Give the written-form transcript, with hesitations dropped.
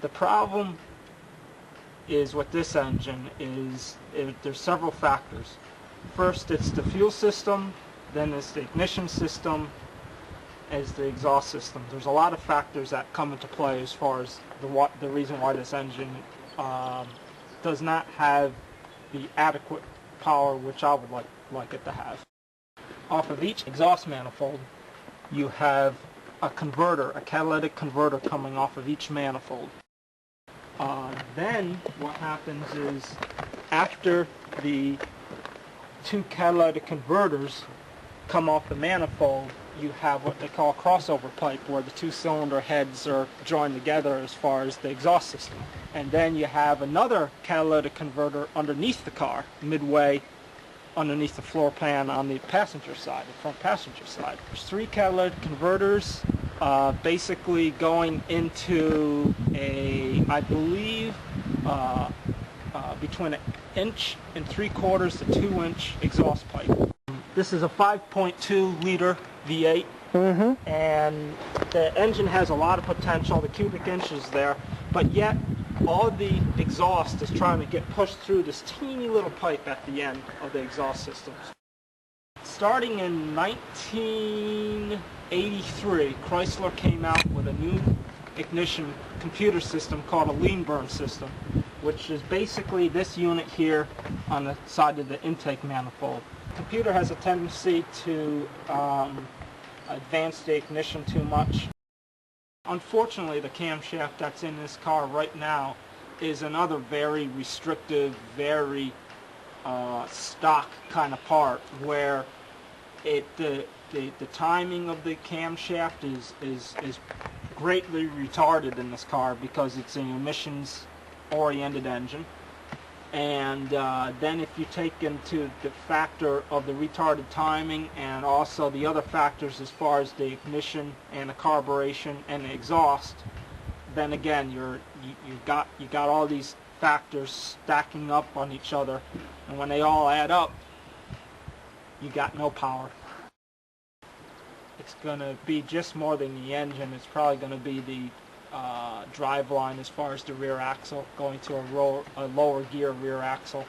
The problem is with this engine is there's several factors. First, it's the fuel system, then it's the ignition system, as the exhaust system. There's a lot of factors that come into play as far as the reason why this engine does not have the adequate power which I would like it to have. Off of each exhaust manifold, you have a converter, a catalytic converter coming off of each manifold. Then what happens is, after the two catalytic converters come off the manifold, you have what they call a crossover pipe, where the two cylinder heads are joined together as far as the exhaust system. And then you have another catalytic converter underneath the car, midway underneath the floor pan on the passenger side, the front passenger side. There's three catalytic converters basically going into a, I believe, between 1 3/4 to 2 inch exhaust pipe. This is a 5.2 liter V8, and the engine has a lot of potential, the cubic inches there, but yet all the exhaust is trying to get pushed through this teeny little pipe at the end of the exhaust systems. Starting in 1983, Chrysler came out with a new ignition computer system called a lean burn system, which is basically this unit here on the side of the intake manifold. The computer has a tendency to advance the ignition too much. Unfortunately, the camshaft that's in this car right now is another very restrictive, very stock kind of part, where the timing of the camshaft is greatly retarded in this car because it's an emissions-oriented engine. And then if you take into the factor of the retarded timing and also the other factors as far as the ignition and the carburation and the exhaust, then again you got all these factors stacking up on each other, and when they all add up, you got no power. It's going to be just more than the engine. It's probably going to be the drive line as far as the rear axle, going to a lower gear rear axle.